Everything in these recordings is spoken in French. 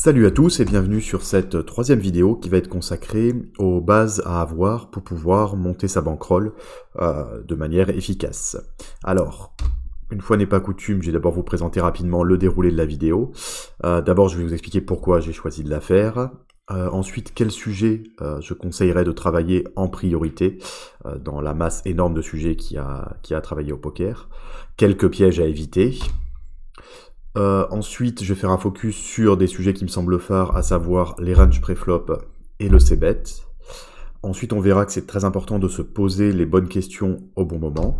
Salut à tous et bienvenue sur cette troisième vidéo qui va être consacrée aux bases à avoir pour pouvoir monter sa bankroll de manière efficace. Alors, une fois n'est pas coutume, je vais d'abord vous présenter rapidement le déroulé de la vidéo. D'abord, je vais vous expliquer pourquoi j'ai choisi de la faire. Ensuite, quel sujet je conseillerais de travailler en priorité dans la masse énorme de sujets qui a à travailler au poker. Quelques pièges à éviter. Ensuite, je vais faire un focus sur des sujets qui me semblent phares, à savoir les ranges pré-flop et le c-bet. Ensuite, on verra que c'est très important de se poser les bonnes questions au bon moment.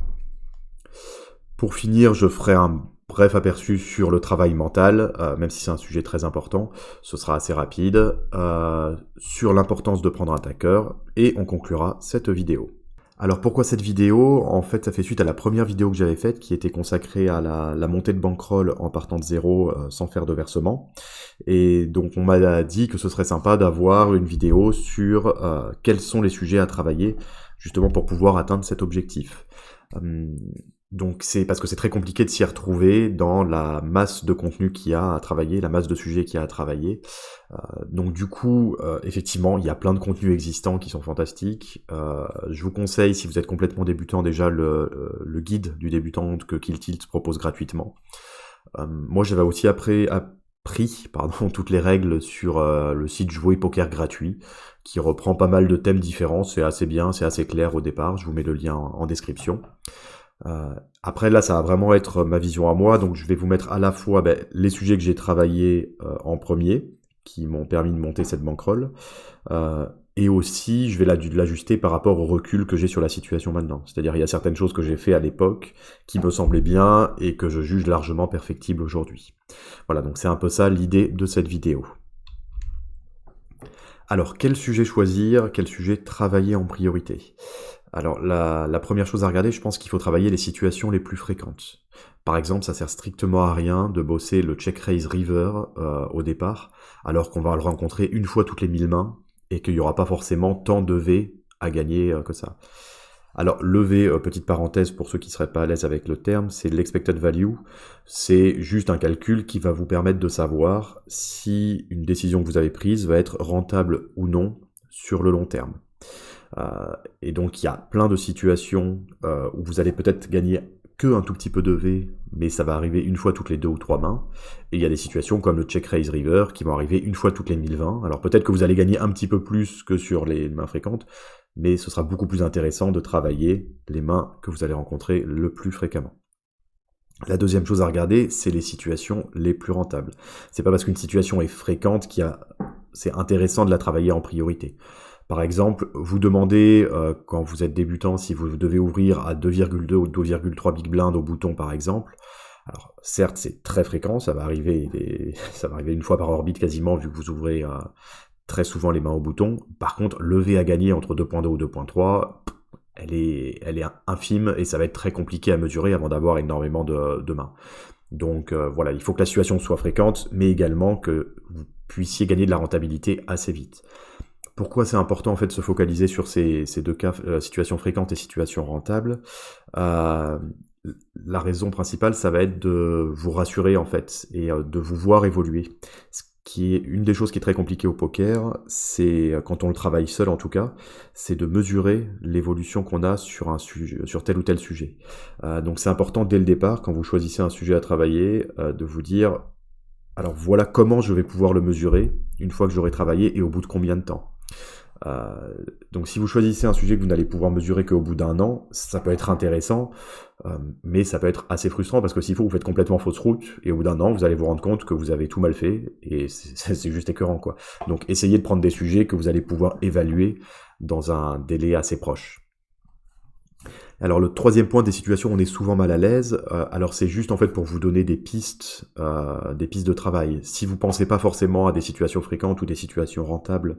Pour finir, je ferai un bref aperçu sur le travail mental, même si c'est un sujet très important, ce sera assez rapide, sur l'importance de prendre un tracker, et on conclura cette vidéo. Alors pourquoi cette vidéo? En fait, ça fait suite à la première vidéo que j'avais faite qui était consacrée à la montée de bankroll en partant de zéro sans faire de versement. Et donc on m'a dit que ce serait sympa d'avoir une vidéo sur quels sont les sujets à travailler justement pour pouvoir atteindre cet objectif. Donc c'est parce que c'est très compliqué de s'y retrouver dans la masse de contenu qu'il y a à travailler, la masse de sujets qu'il y a à travailler. Donc du coup, effectivement, il y a plein de contenus existants qui sont fantastiques. Je vous conseille, si vous êtes complètement débutant, déjà le guide du débutant que Kill Tilt propose gratuitement. Moi, j'avais aussi appris toutes les règles sur le site Jouer Poker Gratuit, qui reprend pas mal de thèmes différents. C'est assez bien, c'est assez clair au départ. Je vous mets le lien en description. Après là, ça va vraiment être ma vision à moi, donc je vais vous mettre à la fois les sujets que j'ai travaillés en premier, qui m'ont permis de monter cette bankroll, et aussi je vais l'ajuster par rapport au recul que j'ai sur la situation maintenant. C'est-à-dire il y a certaines choses que j'ai fait à l'époque qui me semblaient bien et que je juge largement perfectibles aujourd'hui. Voilà, donc c'est un peu ça l'idée de cette vidéo. Alors, quel sujet choisir, quel sujet travailler en priorité? Alors, la première chose à regarder, je pense qu'il faut travailler les situations les plus fréquentes. Par exemple, ça sert strictement à rien de bosser le check raise river au départ, alors qu'on va le rencontrer une fois toutes les 1000 mains, et qu'il n'y aura pas forcément tant de V à gagner que ça. Alors, le V, petite parenthèse pour ceux qui ne seraient pas à l'aise avec le terme, c'est l'expected value. C'est juste un calcul qui va vous permettre de savoir si une décision que vous avez prise va être rentable ou non sur le long terme. Et donc, il y a plein de situations où vous allez peut-être gagner que un tout petit peu de V, mais ça va arriver une fois toutes les 2 ou 3 mains. Et il y a des situations comme le check raise river qui vont arriver une fois toutes les 1020. Alors peut-être que vous allez gagner un petit peu plus que sur les mains fréquentes, mais ce sera beaucoup plus intéressant de travailler les mains que vous allez rencontrer le plus fréquemment. La deuxième chose à regarder, c'est les situations les plus rentables. C'est pas parce qu'une situation est fréquente c'est intéressant de la travailler en priorité. Par exemple, vous demandez, quand vous êtes débutant, si vous devez ouvrir à 2,2 ou 2,3 big blind au bouton par exemple. Alors certes, c'est très fréquent, ça va arriver une fois par orbite quasiment, vu que vous ouvrez très souvent les mains au bouton. Par contre, lever à gagner entre 2.2 ou 2.3, elle est infime et ça va être très compliqué à mesurer avant d'avoir énormément de mains. Donc voilà, il faut que la situation soit fréquente, mais également que vous puissiez gagner de la rentabilité assez vite. Pourquoi c'est important en fait de se focaliser sur ces deux cas, situations fréquentes et situations rentables? La raison principale, ça va être de vous rassurer en fait et de vous voir évoluer. Ce qui est une des choses qui est très compliquée au poker, c'est quand on le travaille seul en tout cas, c'est de mesurer l'évolution qu'on a sur un sujet, sur tel ou tel sujet. Donc c'est important dès le départ, quand vous choisissez un sujet à travailler, de vous dire alors voilà comment je vais pouvoir le mesurer une fois que j'aurai travaillé et au bout de combien de temps. Donc si vous choisissez un sujet que vous n'allez pouvoir mesurer qu'au bout d'un an, ça peut être intéressant, mais ça peut être assez frustrant parce que s'il faut, vous faites complètement fausse route et au bout d'un an, vous allez vous rendre compte que vous avez tout mal fait et c'est juste écœurant quoi. Donc essayez de prendre des sujets que vous allez pouvoir évaluer dans un délai assez proche. Alors le troisième point, des situations où on est souvent mal à l'aise, alors c'est juste en fait pour vous donner des pistes de travail. Si vous pensez pas forcément à des situations fréquentes ou des situations rentables,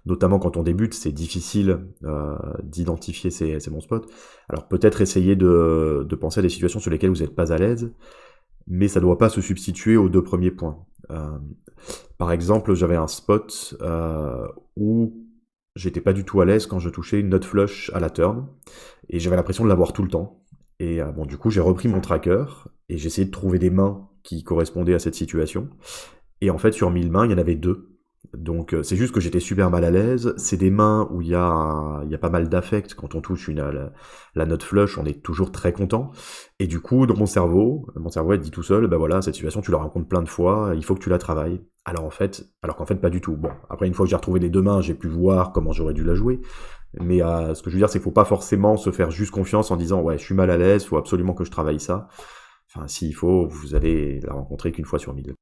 notamment quand on débute, c'est difficile d'identifier ces bons spots. Alors peut-être essayer de penser à des situations sur lesquelles vous n'êtes pas à l'aise, mais ça ne doit pas se substituer aux deux premiers points. Par exemple, j'avais un spot où j'étais pas du tout à l'aise quand je touchais une nut flush à la turn, et j'avais l'impression de l'avoir tout le temps. Et du coup, j'ai repris mon tracker, et j'ai essayé de trouver des mains qui correspondaient à cette situation. Et en fait, sur 1000 mains, il y en avait 2. Donc c'est juste que j'étais super mal à l'aise. C'est des mains où il y a pas mal d'affect. Quand on touche la note flush, on est toujours très content. Et du coup, dans mon cerveau il dit tout seul, bah voilà, cette situation, tu la rencontres plein de fois, il faut que tu la travailles. Alors qu'en fait, pas du tout. Bon, après, une fois que j'ai retrouvé les 2 mains, j'ai pu voir comment j'aurais dû la jouer. Mais ce que je veux dire, c'est qu'il faut pas forcément se faire juste confiance en disant, ouais, je suis mal à l'aise, faut absolument que je travaille ça. Enfin, s'il faut, vous allez la rencontrer qu'une fois sur 1000.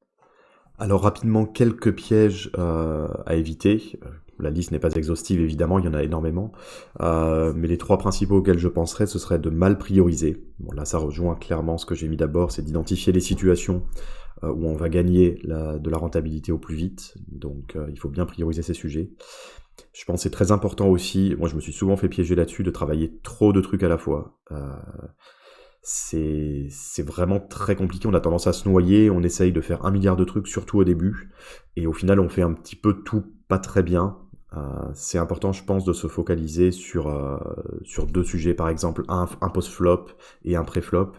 Alors rapidement, quelques pièges à éviter. La liste n'est pas exhaustive, évidemment, il y en a énormément. Mais les 3 principaux auxquels je penserais, ce serait de mal prioriser. Bon, là, ça rejoint clairement ce que j'ai mis d'abord, c'est d'identifier les situations où on va gagner de la rentabilité au plus vite. Donc, il faut bien prioriser ces sujets. Je pense que c'est très important aussi, moi je me suis souvent fait piéger là-dessus, de travailler trop de trucs à la fois. C'est vraiment très compliqué, on a tendance à se noyer, on essaye de faire 1 milliard de trucs, surtout au début, et au final on fait un petit peu tout pas très bien. C'est important, je pense, de se focaliser sur 2 sujets, par exemple un post-flop et un pré-flop,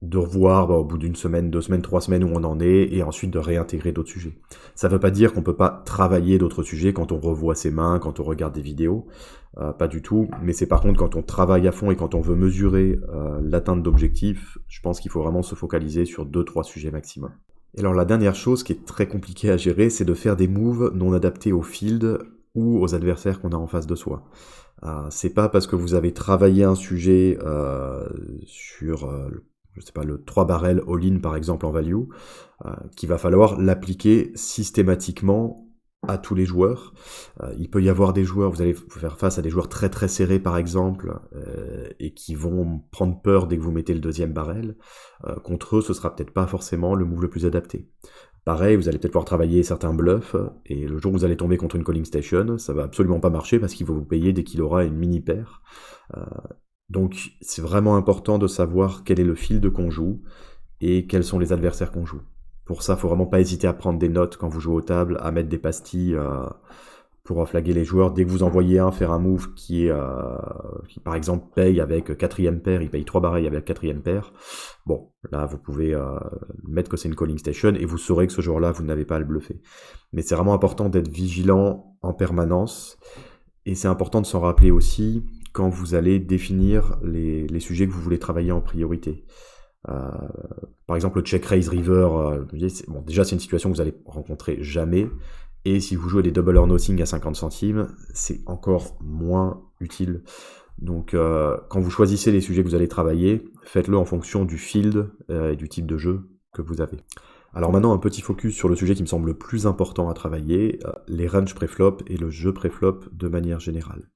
de revoir au bout d'une semaine, 2 semaines, 3 semaines où on en est, et ensuite de réintégrer d'autres sujets. Ça veut pas dire qu'on peut pas travailler d'autres sujets quand on revoit ses mains, quand on regarde des vidéos, pas du tout, mais c'est par contre quand on travaille à fond et quand on veut mesurer l'atteinte d'objectifs, je pense qu'il faut vraiment se focaliser sur 2, 3 sujets maximum. Et alors la dernière chose qui est très compliquée à gérer, c'est de faire des moves non adaptés au field ou aux adversaires qu'on a en face de soi. C'est pas parce que vous avez travaillé un sujet sur je sais pas, le 3 barrels all-in par exemple en value, qu'il va falloir l'appliquer systématiquement à tous les joueurs. Il peut y avoir des joueurs, vous allez faire face à des joueurs très très serrés par exemple, et qui vont prendre peur dès que vous mettez le 2e barrel. Contre eux, ce sera peut-être pas forcément le move le plus adapté. Pareil, vous allez peut-être pouvoir travailler certains bluffs, et le jour où vous allez tomber contre une calling station, ça va absolument pas marcher parce qu'il va vous payer dès qu'il aura une mini paire. Donc c'est vraiment important de savoir quel est le field qu'on joue et quels sont les adversaires qu'on joue. Pour ça, faut vraiment pas hésiter à prendre des notes quand vous jouez aux tables, à mettre des pastilles pour flaguer les joueurs. Dès que vous en voyez un faire un move qui par exemple paye avec 4e paire, il paye 3 barils avec 4e paire, bon, là vous pouvez mettre que c'est une calling station et vous saurez que ce jour-là vous n'avez pas à le bluffer. Mais c'est vraiment important d'être vigilant en permanence, et c'est important de s'en rappeler aussi quand vous allez définir les sujets que vous voulez travailler en priorité. Par exemple, le check raise river, bon, déjà c'est une situation que vous allez rencontrer jamais, et si vous jouez des double or nothing à 50 centimes, c'est encore moins utile. Donc quand vous choisissez les sujets que vous allez travailler, faites-le en fonction du field et du type de jeu que vous avez. Alors maintenant, un petit focus sur le sujet qui me semble le plus important à travailler, les ranges préflop et le jeu préflop de manière générale.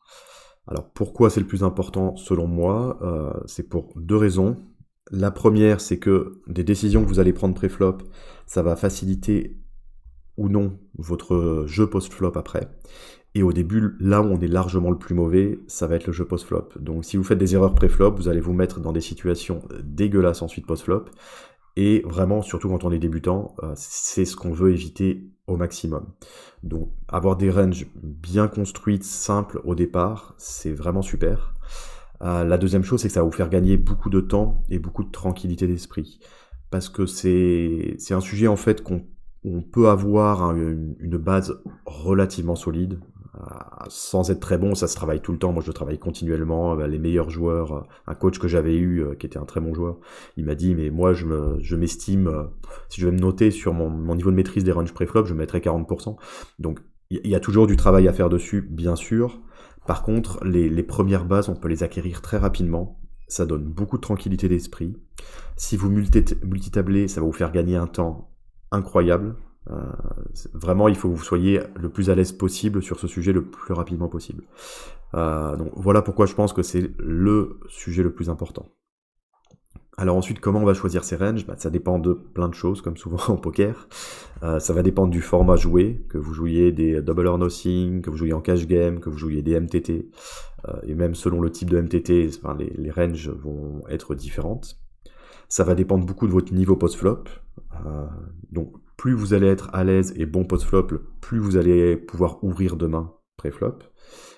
Alors pourquoi c'est le plus important selon moi? C'est pour 2 raisons. La première, c'est que des décisions que vous allez prendre pré-flop, ça va faciliter ou non votre jeu post-flop après. Et au début, là où on est largement le plus mauvais, ça va être le jeu post-flop. Donc si vous faites des erreurs pré-flop, vous allez vous mettre dans des situations dégueulasses ensuite post-flop. Et vraiment, surtout quand on est débutant, c'est ce qu'on veut éviter au maximum. Donc avoir des ranges bien construites, simples au départ, c'est vraiment super. La deuxième chose, c'est que ça va vous faire gagner beaucoup de temps et beaucoup de tranquillité d'esprit. Parce que c'est un sujet en fait on peut avoir une base relativement solide. Sans être très bon, ça se travaille tout le temps. Moi, je travaille continuellement. Les meilleurs joueurs, un coach que j'avais eu, qui était un très bon joueur, il m'a dit, mais moi, je m'estime, si je vais me noter sur mon niveau de maîtrise des ranges pré-flop, je mettrais 40%. Donc, il y a toujours du travail à faire dessus, bien sûr. Par contre, les premières bases, on peut les acquérir très rapidement. Ça donne beaucoup de tranquillité d'esprit. Si vous multitablez, ça va vous faire gagner un temps incroyable. Vraiment, il faut que vous soyez le plus à l'aise possible sur ce sujet le plus rapidement possible. Donc voilà pourquoi je pense que c'est le sujet le plus important. Alors ensuite, comment on va choisir ses ranges? Ça dépend de plein de choses, comme souvent en poker. Ça va dépendre du format joué, que vous jouiez des double or nothing, que vous jouiez en cash game, que vous jouiez des MTT. Et même selon le type de MTT, enfin, les ranges vont être différentes. Ça va dépendre beaucoup de votre niveau post-flop. Donc plus vous allez être à l'aise et bon post-flop, plus vous allez pouvoir ouvrir de main pré-flop,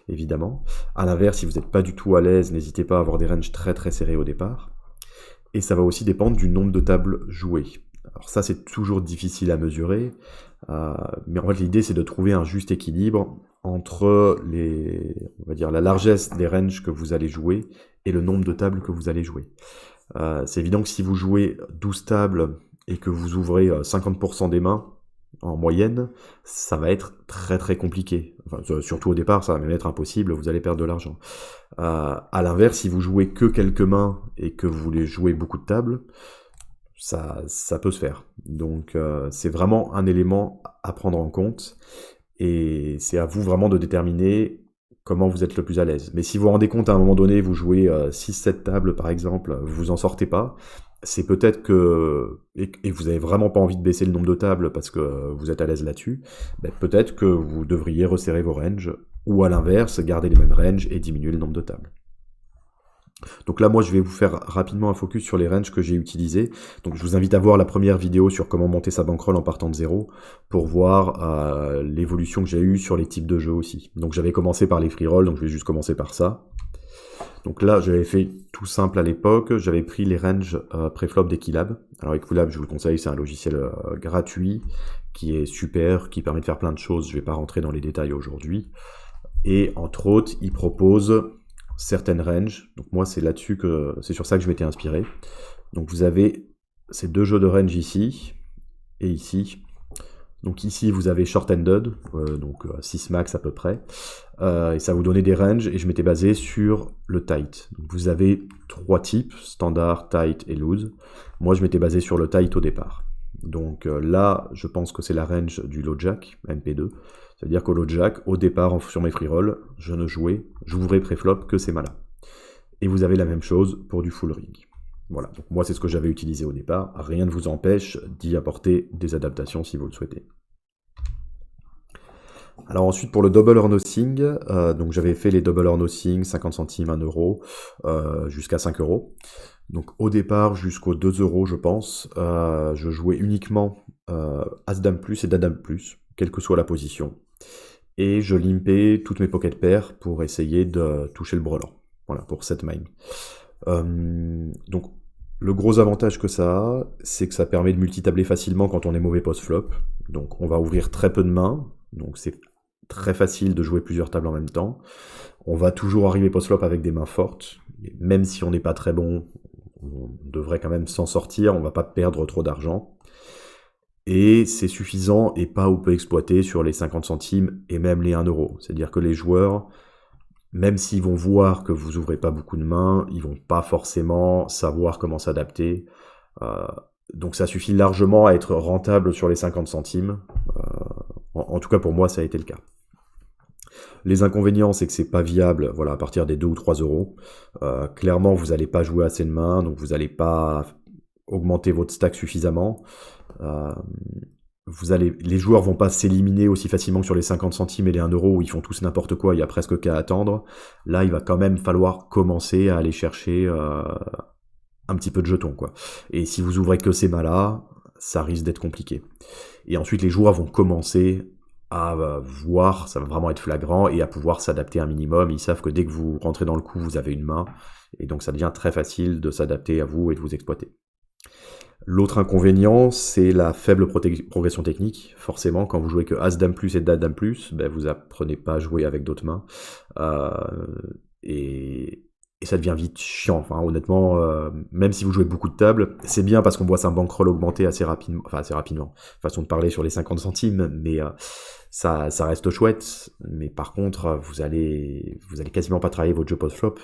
évidemment. À l'inverse, si vous n'êtes pas du tout à l'aise, n'hésitez pas à avoir des ranges très très serrés au départ. Et ça va aussi dépendre du nombre de tables jouées. Alors ça, c'est toujours difficile à mesurer, mais en fait, l'idée, c'est de trouver un juste équilibre entre on va dire, la largesse des ranges que vous allez jouer et le nombre de tables que vous allez jouer. C'est évident que si vous jouez 12 tables et que vous ouvrez 50% des mains, en moyenne, ça va être très très compliqué. Enfin, surtout au départ, ça va même être impossible, vous allez perdre de l'argent. À l'inverse, si vous jouez que quelques mains et que vous voulez jouer beaucoup de tables, ça peut se faire. Donc c'est vraiment un élément à prendre en compte et c'est à vous vraiment de déterminer comment vous êtes le plus à l'aise. Mais si vous vous rendez compte à un moment donné, vous jouez 6-7 tables par exemple, vous vous en sortez pas, c'est peut-être que, et vous avez vraiment pas envie de baisser le nombre de tables parce que vous êtes à l'aise là-dessus, ben peut-être que vous devriez resserrer vos ranges, ou à l'inverse, garder les mêmes ranges et diminuer le nombre de tables. Donc là, moi, je vais vous faire rapidement un focus sur les ranges que j'ai utilisés. Donc je vous invite à voir la première vidéo sur comment monter sa bankroll en partant de zéro pour voir l'évolution que j'ai eue sur les types de jeux aussi. Donc j'avais commencé par les free roll, donc je vais juste commencer par ça. Donc là, j'avais fait tout simple à l'époque, j'avais pris les ranges préflop d'Equilab. Alors Equilab, je vous le conseille, c'est un logiciel gratuit qui est super, qui permet de faire plein de choses, je ne vais pas rentrer dans les détails aujourd'hui. Et entre autres, il propose certaines ranges. Donc moi, c'est là-dessus que c'est sur ça que je m'étais inspiré. Donc vous avez ces deux jeux de range ici et ici. Donc ici, vous avez short-ended, donc 6 max à peu près. Et ça vous donnait des ranges, et je m'étais basé sur le tight. Donc vous avez 3 types, standard, tight et loose. Moi, je m'étais basé sur le tight au départ. Donc là, je pense que c'est la range du low jack, MP2. C'est-à-dire qu'au low jack, au départ, sur mes free roll, j'ouvrais préflop que ces mains-là. Et vous avez la même chose pour du full ring. Voilà, donc moi c'est ce que j'avais utilisé au départ, rien ne vous empêche d'y apporter des adaptations si vous le souhaitez. Alors ensuite pour le double or nothing, donc j'avais fait les double or nothing, 50 centimes, 1 euro, jusqu'à 5 euros. Donc au départ jusqu'aux 2 euros je pense, je jouais uniquement As-Dame plus et Dame plus, quelle que soit la position. Et je limpais toutes mes pocket pairs pour essayer de toucher le brelan. Voilà, pour cette main. Donc, le gros avantage que ça a, c'est que ça permet de multitabler facilement quand on est mauvais post-flop. Donc, on va ouvrir très peu de mains. Donc, c'est très facile de jouer plusieurs tables en même temps. On va toujours arriver post-flop avec des mains fortes. Même si on n'est pas très bon, on devrait quand même s'en sortir. On va pas perdre trop d'argent. Et c'est suffisant et pas ou peu exploité sur les 50 centimes et même les 1 euro. C'est-à-dire que les joueurs, même s'ils vont voir que vous ouvrez pas beaucoup de mains, ils vont pas forcément savoir comment s'adapter. Donc ça suffit largement à être rentable sur les 50 centimes. En tout cas pour moi ça a été le cas. Les inconvénients c'est que c'est pas viable voilà, à partir des 2 ou 3 euros. Clairement vous n'allez pas jouer assez de mains, donc vous n'allez pas augmenter votre stack suffisamment. Les joueurs vont pas s'éliminer aussi facilement que sur les 50 centimes et les 1 euro où ils font tous n'importe quoi, il y a presque qu'à attendre. Là, il va quand même falloir commencer à aller chercher un petit peu de jetons, quoi. Et si vous ouvrez que ces mains-là, ça risque d'être compliqué. Et ensuite, les joueurs vont commencer à voir, ça va vraiment être flagrant, et à pouvoir s'adapter un minimum. Ils savent que dès que vous rentrez dans le coup, vous avez une main, et donc ça devient très facile de s'adapter à vous et de vous exploiter. L'autre inconvénient, c'est la faible progression technique. Forcément, quand vous jouez que As-Dame plus et Dame plus, ben vous apprenez pas à jouer avec d'autres mains. Et ça devient vite chiant. Enfin, honnêtement, même si vous jouez beaucoup de tables, c'est bien parce qu'on voit sa bankroll augmenter assez rapidement. Enfin, assez rapidement. Façon de parler sur les 50 centimes, mais ça reste chouette. Mais par contre, vous allez quasiment pas travailler votre jeu post-flop.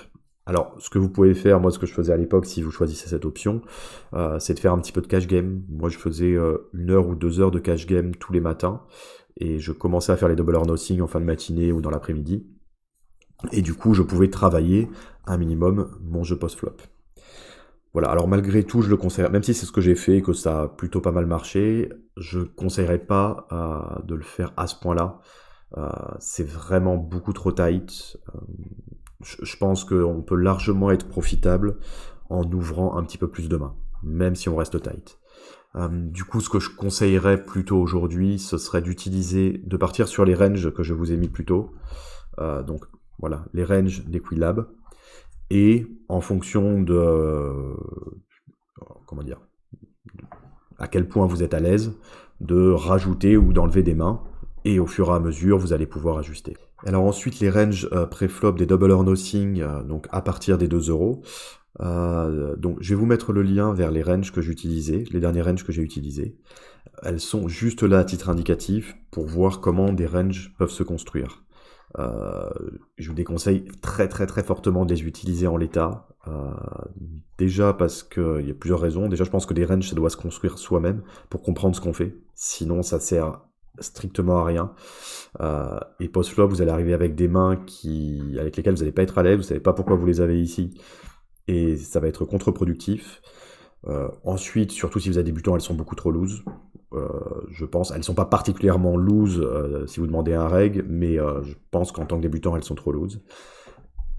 Alors, ce que vous pouvez faire, moi ce que je faisais à l'époque, si vous choisissez cette option, c'est de faire un petit peu de cash game. Moi je faisais 1 heure ou 2 heures de cash game tous les matins, et je commençais à faire les double or nothing en fin de matinée ou dans l'après-midi. Et du coup, je pouvais travailler un minimum mon jeu post-flop. Voilà, alors malgré tout, je le conseille, même si c'est ce que j'ai fait et que ça a plutôt pas mal marché, je conseillerais pas de le faire à ce point-là. C'est vraiment beaucoup trop tight. Je pense qu'on peut largement être profitable en ouvrant un petit peu plus de mains, même si on reste tight. Du coup, ce que je conseillerais plutôt aujourd'hui, ce serait de partir sur les ranges que je vous ai mis plus tôt. Donc voilà, les ranges d'Equilab. Et en fonction de... comment dire à quel point vous êtes à l'aise de rajouter ou d'enlever des mains, et au fur et à mesure, vous allez pouvoir ajuster. Alors ensuite, les ranges pré-flop des double or nothing, donc à partir des 2 euros. Donc je vais vous mettre le lien vers les ranges que j'utilisais, les derniers ranges que j'ai utilisés. Elles sont juste là à titre indicatif pour voir comment des ranges peuvent se construire. Je vous déconseille très très très fortement de les utiliser en l'état. Déjà parce qu'il y a plusieurs raisons. Déjà, je pense que des ranges, ça doit se construire soi-même pour comprendre ce qu'on fait. Sinon, ça sert strictement à rien. Et post-flop, vous allez arriver avec des mains avec lesquelles vous n'allez pas être à l'aise, vous savez pas pourquoi vous les avez ici, et ça va être contre-productif. Ensuite, surtout si vous êtes débutant, elles sont beaucoup trop loose. Je pense, elles sont pas particulièrement loose si vous demandez un reg, mais je pense qu'en tant que débutant, elles sont trop loose.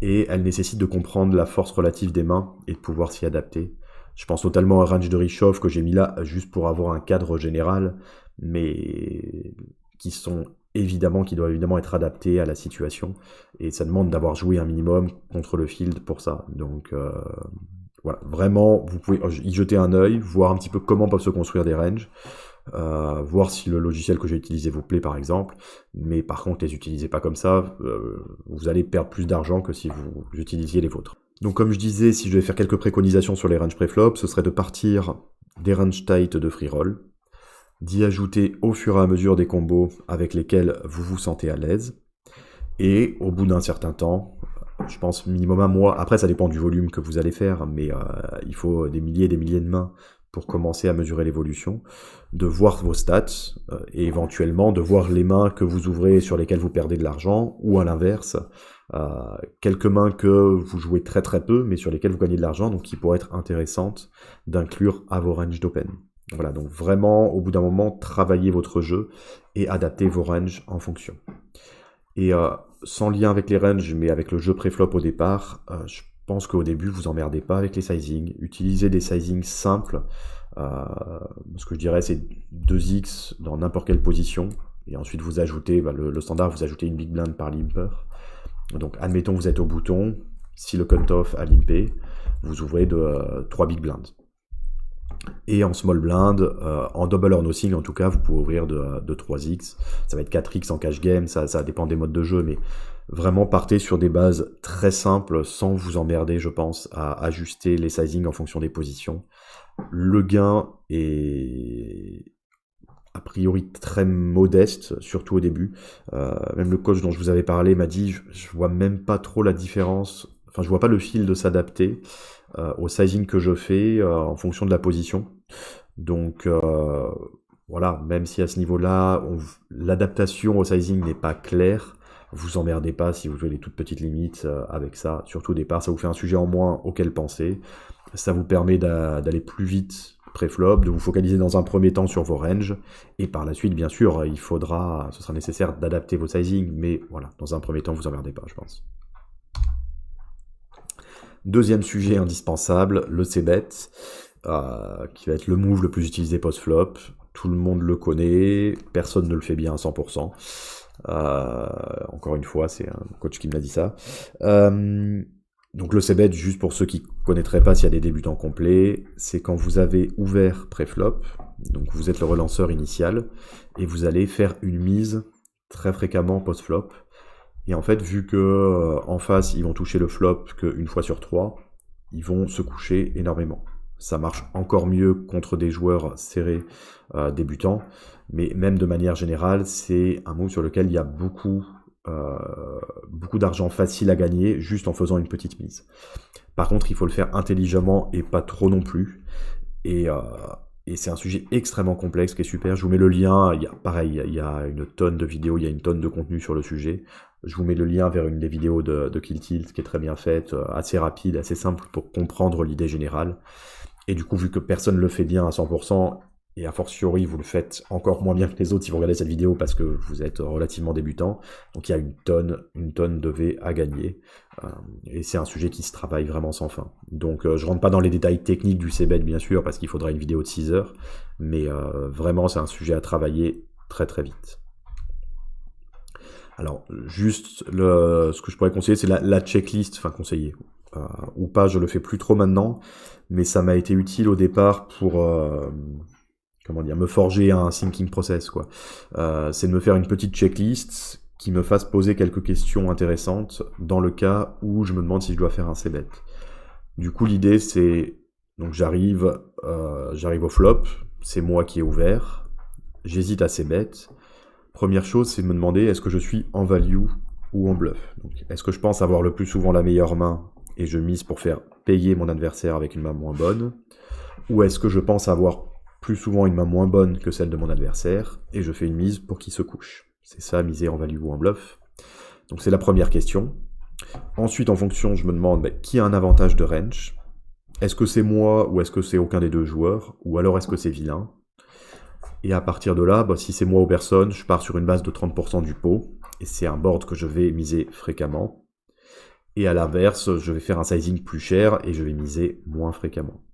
Et elles nécessitent de comprendre la force relative des mains et de pouvoir s'y adapter. Je pense notamment à un range de Richoff que j'ai mis là juste pour avoir un cadre général, mais qui doivent évidemment être adaptés à la situation, et ça demande d'avoir joué un minimum contre le field pour ça. Donc voilà, vraiment, vous pouvez y jeter un œil, voir un petit peu comment peuvent se construire des ranges, voir si le logiciel que j'ai utilisé vous plaît par exemple, mais par contre les utilisez pas comme ça, vous allez perdre plus d'argent que si vous utilisiez les vôtres. Donc comme je disais, si je devais faire quelques préconisations sur les ranges préflop, ce serait de partir des range tight de free roll, d'y ajouter au fur et à mesure des combos avec lesquels vous vous sentez à l'aise, et au bout d'un certain temps, je pense minimum un mois, après ça dépend du volume que vous allez faire, mais il faut des milliers et des milliers de mains pour commencer à mesurer l'évolution, de voir vos stats, et éventuellement de voir les mains que vous ouvrez sur lesquelles vous perdez de l'argent, ou à l'inverse, quelques mains que vous jouez très très peu, mais sur lesquelles vous gagnez de l'argent, donc qui pourraient être intéressantes d'inclure à vos ranges d'open. Voilà, donc vraiment, au bout d'un moment, travaillez votre jeu et adaptez vos ranges en fonction. Et sans lien avec les ranges, mais avec le jeu préflop au départ, je pense qu'au début, vous emmerdez pas avec les sizings. Utilisez des sizings simples. Ce que je dirais, c'est 2x dans n'importe quelle position. Et ensuite, vous ajoutez, le standard, vous ajoutez une big blind par limper. Donc, admettons, vous êtes au bouton. Si le cut-off a limpé, vous ouvrez de 3 big blinds. Et en small blind, en double or nothing en tout cas, vous pouvez ouvrir de 3x. Ça va être 4x en cash game, ça dépend des modes de jeu, mais vraiment partez sur des bases très simples sans vous emmerder, je pense, à ajuster les sizing en fonction des positions. Le gain est a priori très modeste, surtout au début. Même le coach dont je vous avais parlé m'a dit je vois même pas trop la différence, enfin je vois pas le fil de s'adapter au sizing que je fais en fonction de la position. Donc voilà, même si à ce niveau-là, l'adaptation au sizing n'est pas claire, vous emmerdez pas si vous jouez les toutes petites limites avec ça. Surtout au départ, ça vous fait un sujet en moins auquel penser. Ça vous permet d'aller plus vite pré-flop, de vous focaliser dans un premier temps sur vos ranges, et par la suite, bien sûr, ce sera nécessaire d'adapter vos sizing, mais voilà, dans un premier temps, vous emmerdez pas, je pense. Deuxième sujet indispensable, le c-bet, qui va être le move le plus utilisé post-flop. Tout le monde le connaît, personne ne le fait bien à 100%. Encore une fois, c'est un coach qui me l'a dit ça. Donc le c-bet, juste pour ceux qui ne connaîtraient pas s'il y a des débutants complets, c'est quand vous avez ouvert pré-flop, donc vous êtes le relanceur initial, et vous allez faire une mise très fréquemment post-flop. Et en fait, vu que en face, ils vont toucher le flop qu'une fois sur 3, ils vont se coucher énormément. Ça marche encore mieux contre des joueurs serrés débutants, mais même de manière générale, c'est un move sur lequel il y a beaucoup d'argent facile à gagner juste en faisant une petite mise. Par contre, il faut le faire intelligemment et pas trop non plus. Et c'est un sujet extrêmement complexe qui est super. Je vous mets le lien. Il y a une tonne de vidéos, il y a une tonne de contenu sur le sujet. Je vous mets le lien vers une des vidéos de Kill Tilt qui est très bien faite, assez rapide, assez simple pour comprendre l'idée générale. Et du coup, vu que personne ne le fait bien à 100%, et a fortiori vous le faites encore moins bien que les autres si vous regardez cette vidéo parce que vous êtes relativement débutant, donc il y a une tonne de V à gagner, et c'est un sujet qui se travaille vraiment sans fin. Donc je rentre pas dans les détails techniques du c-bet bien sûr parce qu'il faudra une vidéo de 6 heures, mais vraiment c'est un sujet à travailler très très vite. Alors juste ce que je pourrais conseiller, c'est la checklist, enfin conseiller ou pas, je le fais plus trop maintenant, mais ça m'a été utile au départ pour comment dire, me forger un thinking process, quoi. C'est de me faire une petite checklist qui me fasse poser quelques questions intéressantes dans le cas où je me demande si je dois faire un c-bet. Du coup, l'idée, c'est, donc j'arrive au flop, c'est moi qui ai ouvert, j'hésite à c-bet. Première chose, c'est de me demander, est-ce que je suis en value ou en bluff? Donc, est-ce que je pense avoir le plus souvent la meilleure main et je mise pour faire payer mon adversaire avec une main moins bonne? Ou est-ce que je pense avoir plus souvent une main moins bonne que celle de mon adversaire et je fais une mise pour qu'il se couche? C'est ça, miser en value ou en bluff. Donc c'est la première question. Ensuite, en fonction, je me demande qui a un avantage de range. Est-ce que c'est moi ou est-ce que c'est aucun des deux joueurs? Ou alors est-ce que c'est vilain? Et à partir de là, si c'est moi ou personne, je pars sur une base de 30% du pot. Et c'est un board que je vais miser fréquemment. Et à l'inverse, je vais faire un sizing plus cher et je vais miser moins fréquemment.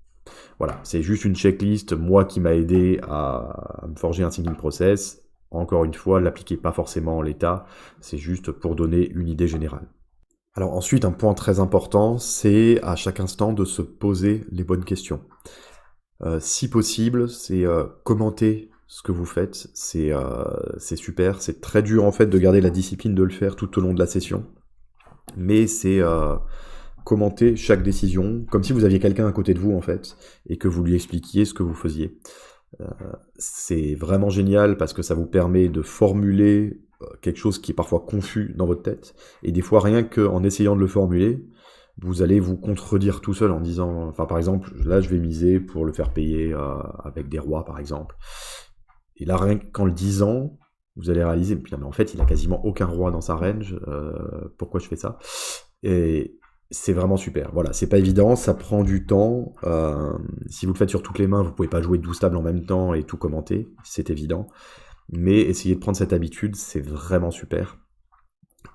Voilà, c'est juste une checklist, moi qui m'a aidé à me forger un thinking process. Encore une fois, l'appliquez pas forcément en l'état, c'est juste pour donner une idée générale. Alors ensuite, un point très important, c'est à chaque instant de se poser les bonnes questions. Si possible, c'est commenter ce que vous faites, c'est super, c'est très dur en fait de garder la discipline de le faire tout au long de la session, mais c'est commenter chaque décision, comme si vous aviez quelqu'un à côté de vous en fait, et que vous lui expliquiez ce que vous faisiez. C'est vraiment génial parce que ça vous permet de formuler quelque chose qui est parfois confus dans votre tête, et des fois rien qu'en essayant de le formuler, vous allez vous contredire tout seul en disant, enfin par exemple, là je vais miser pour le faire payer avec des rois par exemple, et là rien qu'en le disant, vous allez réaliser, mais en fait il a quasiment aucun roi dans sa range, pourquoi je fais ça? Et c'est vraiment super. Voilà, c'est pas évident, ça prend du temps. Si vous le faites sur toutes les mains, vous pouvez pas jouer 12 tables en même temps et tout commenter, c'est évident. Mais essayez de prendre cette habitude, c'est vraiment super.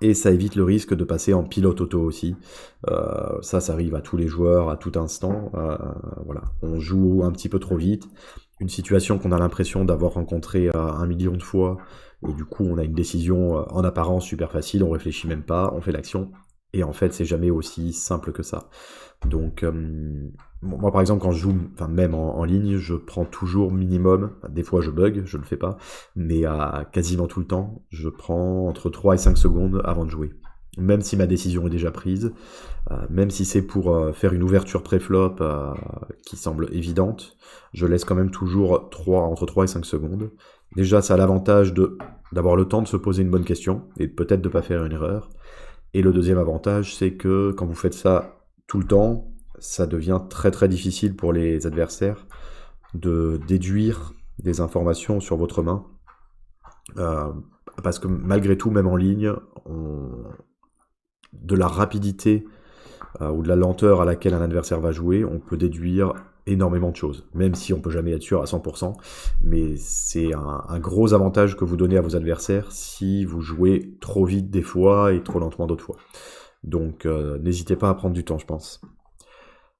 Et ça évite le risque de passer en pilote auto aussi. Ça arrive à tous les joueurs, à tout instant. Voilà, on joue un petit peu trop vite. Une situation qu'on a l'impression d'avoir rencontrée 1 million de fois, et du coup on a une décision en apparence super facile, on réfléchit même pas, on fait l'action. Et en fait, c'est jamais aussi simple que ça. Donc, moi par exemple, quand je joue, enfin même en ligne, je prends toujours minimum, des fois je bug, je le fais pas, mais quasiment tout le temps, je prends entre 3 et 5 secondes avant de jouer. Même si ma décision est déjà prise, même si c'est pour faire une ouverture pré-flop qui semble évidente, je laisse quand même toujours entre 3 et 5 secondes. Déjà, ça a l'avantage d'avoir le temps de se poser une bonne question, et peut-être de pas faire une erreur. Et le deuxième avantage, c'est que quand vous faites ça tout le temps, ça devient très très difficile pour les adversaires de déduire des informations sur votre main. Parce que malgré tout, même en ligne, de la rapidité ou de la lenteur à laquelle un adversaire va jouer, on peut déduire énormément de choses, même si on peut jamais être sûr à 100%, mais c'est un gros avantage que vous donnez à vos adversaires si vous jouez trop vite des fois et trop lentement d'autres fois. Donc n'hésitez pas à prendre du temps, je pense.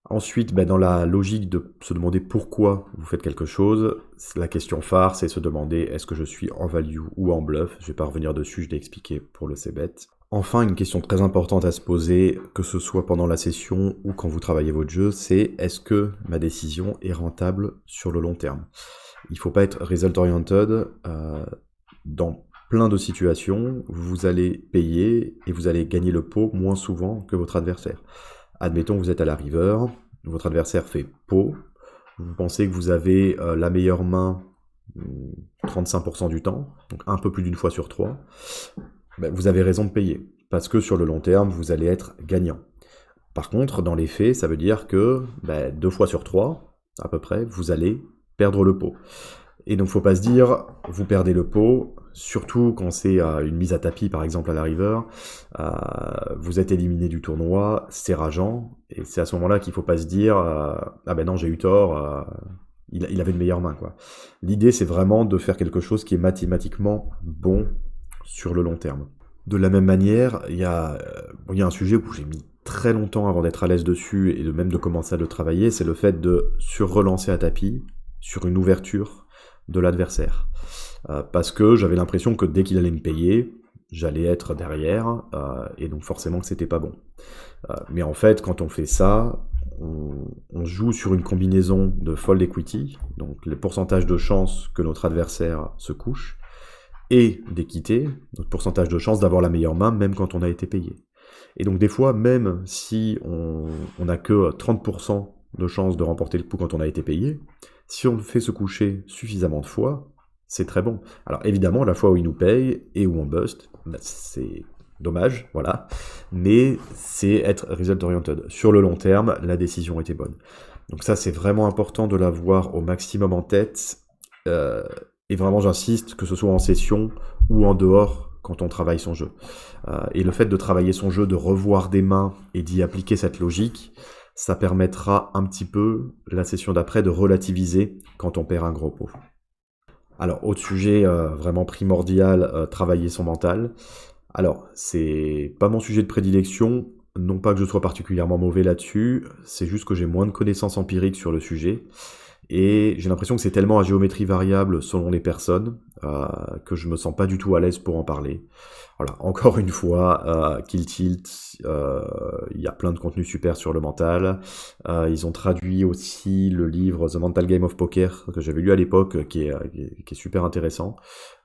Ensuite, dans la logique de se demander pourquoi vous faites quelque chose, la question phare, c'est se demander est-ce que je suis en value ou en bluff. Je vais pas revenir dessus, je l'ai expliqué pour le c-bet. Enfin, une question très importante à se poser, que ce soit pendant la session ou quand vous travaillez votre jeu, c'est est-ce que ma décision est rentable sur le long terme? Il ne faut pas être result-oriented. Dans plein de situations, vous allez payer et vous allez gagner le pot moins souvent que votre adversaire. Admettons que vous êtes à la river, votre adversaire fait pot, vous pensez que vous avez la meilleure main 35% du temps, donc un peu plus d'une fois sur 3, vous avez raison de payer, parce que sur le long terme, vous allez être gagnant. Par contre, dans les faits, ça veut dire que 2 fois sur 3, à peu près, vous allez perdre le pot. Et donc, faut pas se dire, vous perdez le pot, surtout quand c'est une mise à tapis, par exemple, à la river, vous êtes éliminé du tournoi, c'est rageant, et c'est à ce moment-là qu'il faut pas se dire, non, j'ai eu tort, il avait une meilleure main, quoi. L'idée, c'est vraiment de faire quelque chose qui est mathématiquement bon sur le long terme. De la même manière, il y a un sujet où j'ai mis très longtemps avant d'être à l'aise dessus et même de commencer à le travailler, c'est le fait de sur-relancer à tapis sur une ouverture de l'adversaire. Parce que j'avais l'impression que dès qu'il allait me payer, j'allais être derrière, et donc forcément que c'était pas bon. Mais en fait, quand on fait ça, on joue sur une combinaison de fold equity, donc les pourcentages de chances que notre adversaire se couche, et d'équité, notre pourcentage de chance d'avoir la meilleure main, même quand on a été payé. Et donc des fois, même si on n'a que 30% de chance de remporter le coup quand on a été payé, si on fait se coucher suffisamment de fois, c'est très bon. Alors évidemment, la fois où il nous paye et où on bust, bah, c'est dommage, voilà. Mais c'est être result oriented. Sur le long terme, la décision était bonne. Donc ça, c'est vraiment important de l'avoir au maximum en tête. Et vraiment, j'insiste, que ce soit en session ou en dehors, quand on travaille son jeu. Et le fait de travailler son jeu, de revoir des mains et d'y appliquer cette logique, ça permettra un petit peu, la session d'après, de relativiser quand on perd un gros pot. Alors, autre sujet vraiment primordial, travailler son mental. Alors, c'est pas mon sujet de prédilection, non pas que je sois particulièrement mauvais là-dessus, c'est juste que j'ai moins de connaissances empiriques sur le sujet. Et j'ai l'impression que c'est tellement à géométrie variable selon les personnes que je me sens pas du tout à l'aise pour en parler. Voilà, encore une fois, Kill Tilt, il y a plein de contenus super sur le mental. Ils ont traduit aussi le livre The Mental Game of Poker que j'avais lu à l'époque, qui est super intéressant.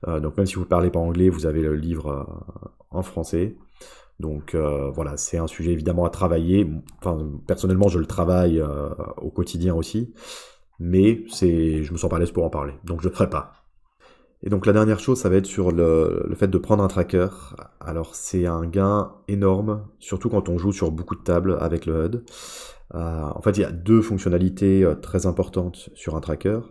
Donc même si vous ne parlez pas anglais, vous avez le livre en français. Donc voilà, c'est un sujet évidemment à travailler. Enfin, personnellement, je le travaille au quotidien aussi. Mais je me sens pas à l'aise pour en parler, donc je ne le ferai pas. Et donc la dernière chose, ça va être sur le fait de prendre un tracker. Alors c'est un gain énorme, surtout quand on joue sur beaucoup de tables avec le HUD. En fait, il y a deux fonctionnalités très importantes sur un tracker.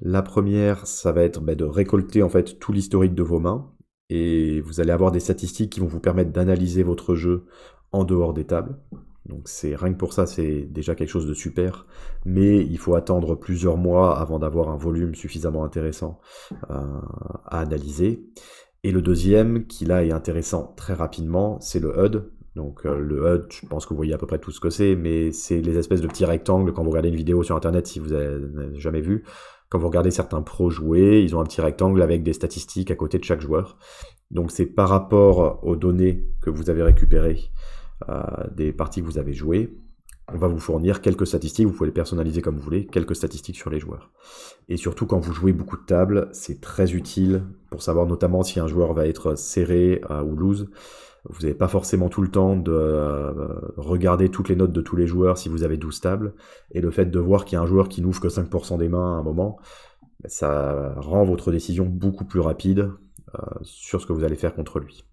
La première, ça va être de récolter en fait tout l'historique de vos mains, et vous allez avoir des statistiques qui vont vous permettre d'analyser votre jeu en dehors des tables. Donc rien que pour ça, c'est déjà quelque chose de super, mais il faut attendre plusieurs mois avant d'avoir un volume suffisamment intéressant à analyser. Et le deuxième, qui là est intéressant très rapidement, c'est le HUD. Donc le HUD, je pense que vous voyez à peu près tout ce que c'est, mais c'est les espèces de petits rectangles. Quand vous regardez une vidéo sur internet, si vous n'avez jamais vu, quand vous regardez certains pros jouer, ils ont un petit rectangle avec des statistiques à côté de chaque joueur. Donc c'est par rapport aux données que vous avez récupérées des parties que vous avez jouées, on va vous fournir quelques statistiques, vous pouvez les personnaliser comme vous voulez, quelques statistiques sur les joueurs. Et surtout quand vous jouez beaucoup de tables, c'est très utile pour savoir notamment si un joueur va être serré ou loose. Vous n'avez pas forcément tout le temps de regarder toutes les notes de tous les joueurs si vous avez 12 tables, et le fait de voir qu'il y a un joueur qui n'ouvre que 5% des mains à un moment, ça rend votre décision beaucoup plus rapide sur ce que vous allez faire contre lui.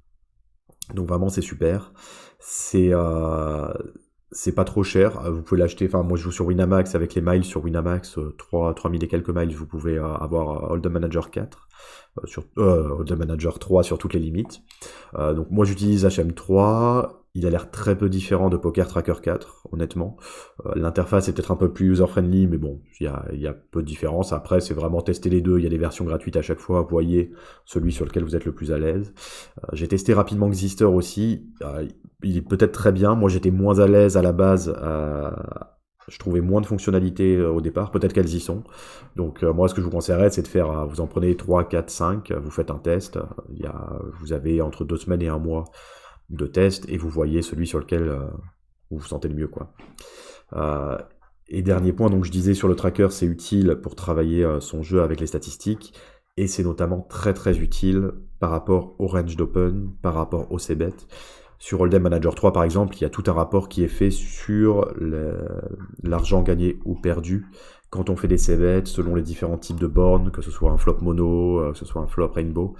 Donc vraiment c'est super, c'est pas trop cher, vous pouvez l'acheter, enfin moi je joue sur Winamax avec les miles sur Winamax, 3000 et quelques miles, vous pouvez avoir Hold'em Manager 4, Hold'em Manager 3 sur toutes les limites. Donc moi j'utilise HM3, il a l'air très peu différent de Poker Tracker 4, honnêtement. L'interface est peut-être un peu plus user-friendly, mais bon, il y a peu de différence. Après, c'est vraiment tester les deux, il y a des versions gratuites à chaque fois, vous voyez celui sur lequel vous êtes le plus à l'aise. J'ai testé rapidement Xister aussi, il est peut-être très bien, moi j'étais moins à l'aise à la base, je trouvais moins de fonctionnalités au départ, peut-être qu'elles y sont. Donc moi ce que je vous conseillerais c'est de faire, vous en prenez 3, 4, 5, vous faites un test, vous avez entre 2 semaines et 1 mois de test et vous voyez celui sur lequel vous vous sentez le mieux, quoi. Et dernier point, donc je disais sur le tracker, c'est utile pour travailler son jeu avec les statistiques, et c'est notamment très très utile par rapport au range d'open, par rapport au c-bet. Sur Hold'em Manager 3 par exemple, il y a tout un rapport qui est fait sur l'argent gagné ou perdu quand on fait des c-bets selon les différents types de boards, que ce soit un flop mono, que ce soit un flop rainbow.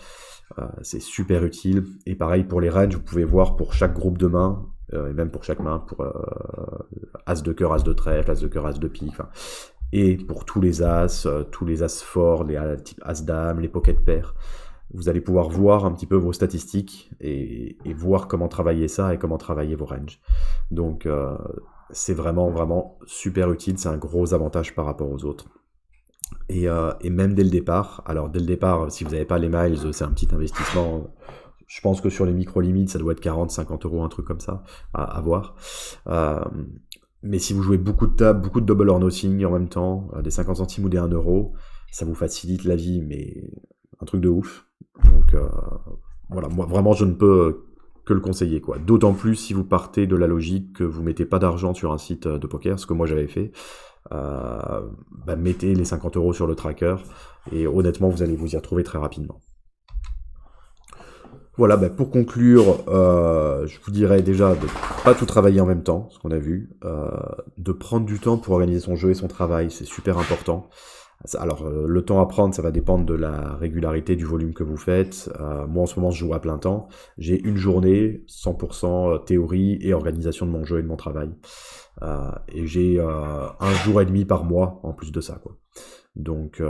C'est super utile. Et pareil pour les ranges, vous pouvez voir pour chaque groupe de mains, et même pour chaque main, pour As de cœur, As de trèfle, As de cœur, As de pique, et pour tous les As forts, les type As-Dame, les pocket pairs, vous allez pouvoir voir un petit peu vos statistiques et voir comment travailler ça et comment travailler vos ranges. Donc c'est vraiment vraiment super utile, c'est un gros avantage par rapport aux autres. Et même dès le départ, alors dès le départ, si vous n'avez pas les miles, c'est un petit investissement. Je pense que sur les micro-limites, ça doit être 40-50 euros, un truc comme ça, à voir. Mais si vous jouez beaucoup de tables, beaucoup de double or nothing en même temps, des 50 centimes ou des 1 euro, ça vous facilite la vie, mais un truc de ouf. Donc voilà, moi vraiment je ne peux que le conseiller, quoi. D'autant plus si vous partez de la logique que vous mettez pas d'argent sur un site de poker, ce que moi j'avais fait. Mettez les 50 € sur le tracker, et honnêtement, vous allez vous y retrouver très rapidement. Voilà, pour conclure, je vous dirais déjà de pas tout travailler en même temps, ce qu'on a vu, de prendre du temps pour organiser son jeu et son travail, c'est super important. Alors, le temps à prendre, ça va dépendre de la régularité du volume que vous faites. Moi, en ce moment, je joue à plein temps. J'ai une journée, 100% théorie et organisation de mon jeu et de mon travail. Et j'ai 1 jour et demi par mois en plus de ça, quoi. Donc,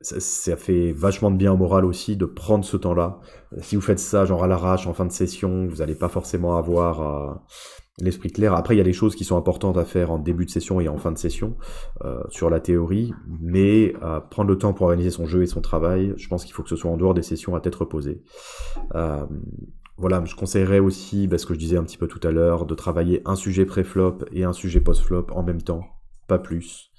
ça fait vachement de bien au moral aussi de prendre ce temps-là. Si vous faites ça, genre à l'arrache, en fin de session, vous n'allez pas forcément avoir l'esprit clair. Après, il y a des choses qui sont importantes à faire en début de session et en fin de session sur la théorie, mais prendre le temps pour organiser son jeu et son travail, je pense qu'il faut que ce soit en dehors des sessions à tête reposée. Voilà, je conseillerais aussi, ce que je disais un petit peu tout à l'heure, de travailler un sujet pré-flop et un sujet post-flop en même temps, pas plus.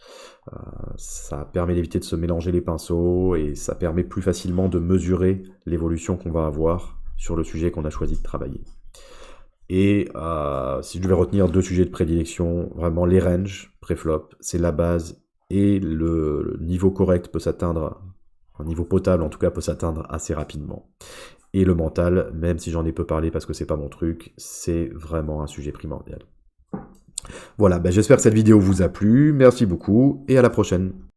Ça permet d'éviter de se mélanger les pinceaux et ça permet plus facilement de mesurer l'évolution qu'on va avoir sur le sujet qu'on a choisi de travailler. Et si je devais retenir 2 sujets de prédilection, vraiment les ranges pré-flop, c'est la base, et le niveau correct peut s'atteindre, un niveau potable en tout cas peut s'atteindre assez rapidement. Et le mental, même si j'en ai peu parlé parce que c'est pas mon truc, c'est vraiment un sujet primordial. Voilà, j'espère que cette vidéo vous a plu, merci beaucoup et à la prochaine.